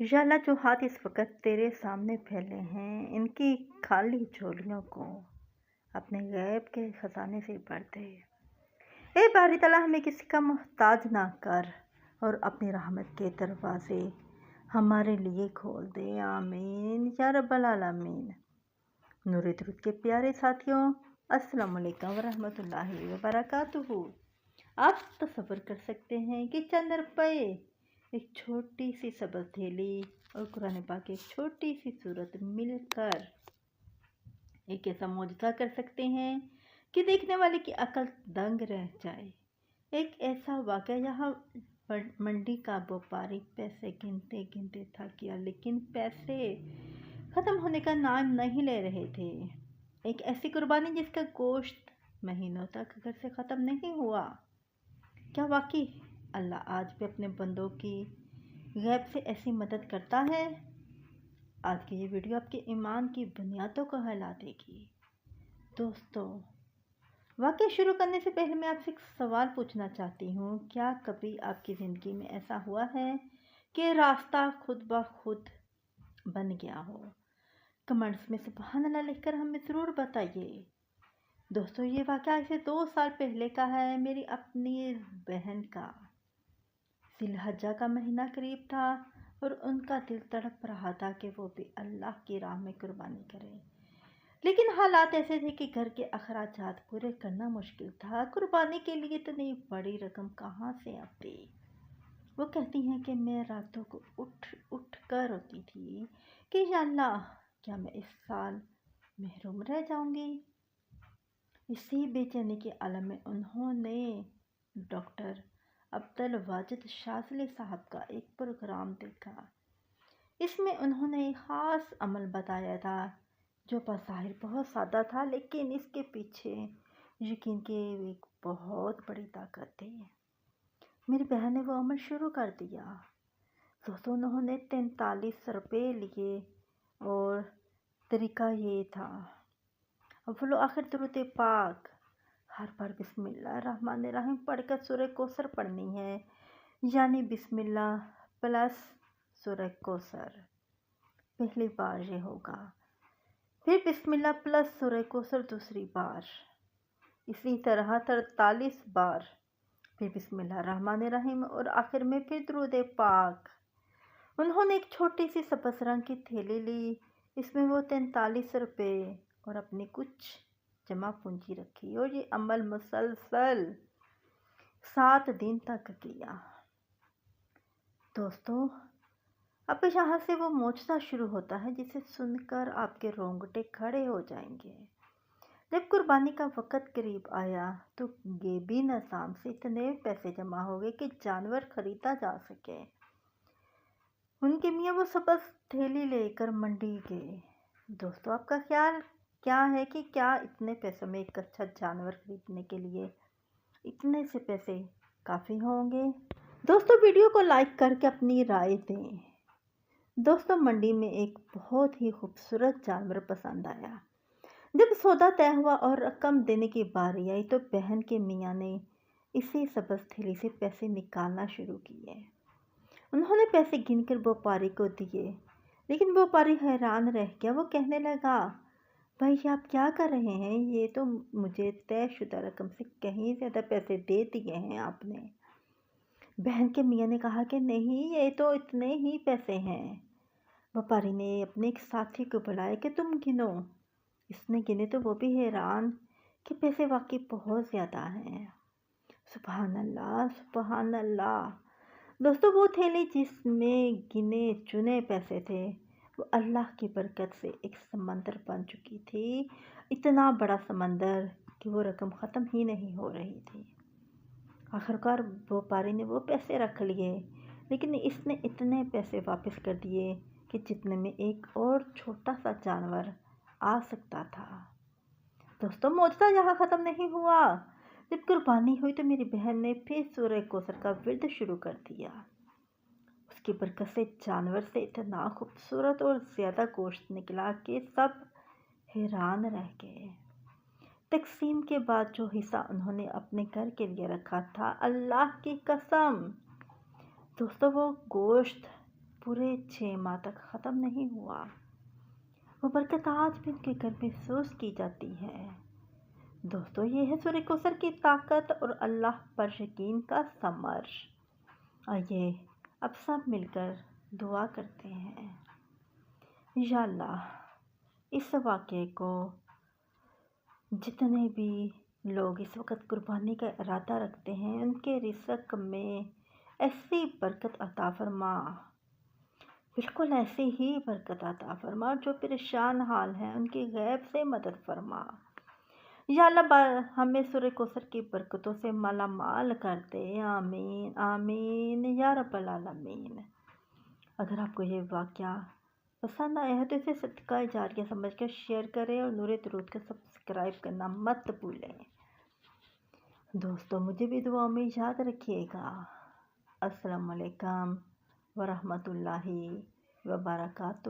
یا اللہ جو ہاتھ اس وقت تیرے سامنے پھیلے ہیں ان کی خالی جھولیوں کو اپنے غیب کے خزانے سے بھر دے۔ اے باری تعالیٰ ہمیں کسی کا محتاج نہ کر اور اپنی رحمت کے دروازے ہمارے لیے کھول دے، آمین یا رب العالمین۔ نور درود کے پیارے ساتھیوں، السلام علیکم ورحمۃ اللہ وبرکاتہ۔ آپ تصور کر سکتے ہیں کہ چند روپے، ایک چھوٹی سی سبز تھیلی اور قرآن پاک کی ایک چھوٹی سی صورت مل کر ایک ایسا معجزہ کر سکتے ہیں کہ دیکھنے والے کی عقل دنگ رہ جائے۔ ایک ایسا واقعہ یہاں منڈی کا بیوپاری پیسے گنتے گنتے تھک گیا، لیکن پیسے ختم ہونے کا نام نہیں لے رہے تھے۔ ایک ایسی قربانی جس کا گوشت مہینوں تک گھر سے ختم نہیں ہوا۔ کیا واقعی اللہ آج بھی اپنے بندوں کی غیب سے ایسی مدد کرتا ہے؟ آج کی یہ ویڈیو آپ کے ایمان کی بنیادوں کو ہلا دے گی۔ دوستو، واقعہ شروع کرنے سے پہلے میں آپ سے ایک سوال پوچھنا چاہتی ہوں۔ کیا کبھی آپ کی زندگی میں ایسا ہوا ہے کہ راستہ خود بخود بن گیا ہو؟ کمنٹس میں سبحان اللہ لکھ کر ہمیں ضرور بتائیے۔ دوستو، یہ واقعہ اسے 2 سال پہلے کا ہے، میری اپنی بہن کا۔ ذی الحجہ کا مہینہ قریب تھا اور ان کا دل تڑپ رہا تھا کہ وہ بھی اللہ کی راہ میں قربانی کرے، لیکن حالات ایسے تھے کہ گھر کے اخراجات پورے کرنا مشکل تھا۔ قربانی کے لیے اتنی بڑی رقم کہاں سے آتی؟ وہ کہتی ہیں کہ میں راتوں کو اٹھ کر روتی تھی کہ یا اللہ، کیا میں اس سال محروم رہ جاؤں گی؟ اسی بے چینی کے عالم میں انہوں نے ڈاکٹر عبدالواجد شاذلی صاحب کا ایک پروگرام دیکھا۔ اس میں انہوں نے ایک خاص عمل بتایا تھا جو بظاہر بہت سادہ تھا، لیکن اس کے پیچھے یقین کی ایک بہت بڑی طاقت تھی۔ میری بہن نے وہ عمل شروع کر دیا۔ دوستوں، انہوں نے 43 روپے لیے اور طریقہ یہ تھا، اول و آخر درود پاک، ہر بار بسم اللہ الرحمن الرحیم پڑھ کر سورہ کوثر پڑھنی ہے، یعنی بسم اللہ پلس سورہ کوثر۔ پہلی بار یہ ہوگا، پھر بسم اللہ پلس سورہ کوثر دوسری بار، اسی طرح 43 بار، پھر بسم اللہ الرحمن الرحیم اور آخر میں پھر درود پاک۔ انہوں نے ایک چھوٹی سی سبز رنگ کی تھیلی لی، اس میں وہ 43 روپے اور اپنی کچھ جمع پونجی رکھی اور یہ عمل مسلسل 7 دن تک کیا۔ دوستو، اب یہاں سے وہ معجزہ شروع ہوتا ہے جسے سن کر آپ کے رونگٹے کھڑے ہو جائیں گے۔ جب قربانی کا وقت قریب آیا تو غیبی نظام سے اتنے پیسے جمع ہو گئے کہ جانور خریدا جا سکے۔ ان کے میاں وہ سبز تھیلی لے کر منڈی گئے۔ دوستو، آپ کا خیال کیا ہے کہ کیا اتنے پیسوں میں ایک اچھا جانور خریدنے کے لیے اتنے سے پیسے کافی ہوں گے؟ دوستو، ویڈیو کو لائک کر کے اپنی رائے دیں۔ دوستو، منڈی میں ایک بہت ہی خوبصورت جانور پسند آیا۔ جب سودا طے ہوا اور رقم دینے کی باری آئی تو بہن کے میاں نے اسی سبز تھیلی سے پیسے نکالنا شروع کیے۔ انہوں نے پیسے گن کر بیوپاری کو دیے، لیکن بیوپاری حیران رہ گیا۔ وہ کہنے لگا، بھائی آپ کیا کر رہے ہیں؟ یہ تو مجھے طے شدہ رقم سے کہیں زیادہ پیسے دے دیے ہیں آپ نے۔ بہن کے میاں نے کہا کہ نہیں، یہ تو اتنے ہی پیسے ہیں۔ بیوپاری نے اپنے ایک ساتھی کو بلایا کہ تم گنو۔ اس نے گنے تو وہ بھی حیران کہ پیسے واقعی بہت زیادہ ہیں۔ سبحان اللہ، سبحان اللہ۔ دوستو، وہ تھیلی جس میں گنے چنے پیسے تھے وہ اللہ کی برکت سے ایک سمندر بن چکی تھی، اتنا بڑا سمندر کہ وہ رقم ختم ہی نہیں ہو رہی تھی۔ آخرکار بیوپاری نے وہ پیسے رکھ لیے، لیکن اس نے اتنے پیسے واپس کر دیے کہ جتنے میں ایک اور چھوٹا سا جانور آ سکتا تھا۔ دوستو، معجزہ یہاں ختم نہیں ہوا۔ جب قربانی ہوئی تو میری بہن نے پھر سورہ کوثر کا ورد شروع کر دیا۔ اس کی برکت سے جانور سے اتنا خوبصورت اور زیادہ گوشت نکلا کہ سب حیران رہ گئے۔ تقسیم کے بعد جو حصہ انہوں نے اپنے گھر کے لیے رکھا تھا، اللہ کی قسم دوستو، وہ گوشت پورے 6 ماہ تک ختم نہیں ہوا۔ وہ برکت آج بھی ان کے گھر محسوس کی جاتی ہے۔ دوستو، یہ ہے سورہ کوثر کی طاقت اور اللہ پر یقین کا ثمر۔ آئیے اب سب مل کر دعا کرتے ہیں۔ یا اللہ، اس واقعے کو جتنے بھی لوگ اس وقت قربانی کا ارادہ رکھتے ہیں ان کے رزق میں ایسی برکت عطا فرما، بالکل ایسی ہی برکت عطا فرما۔ جو پریشان حال ہیں ان کی غیب سے مدد فرما۔ یا اللہ، ہمیں سورہ کوثر کی برکتوں سے مالا مال کر دے۔ آمین آمین یا رب العالمین۔ اگر آپ کو یہ واقعہ پسند آیا ہے تو اسے صدقہ جاریہ سمجھ کر شیئر کریں اور نور درود کو سبسکرائب کرنا مت بھولیں۔ دوستو، مجھے بھی دعا میں یاد رکھیے گا۔ السلام علیکم ورحمۃ اللہ وبرکاتہ۔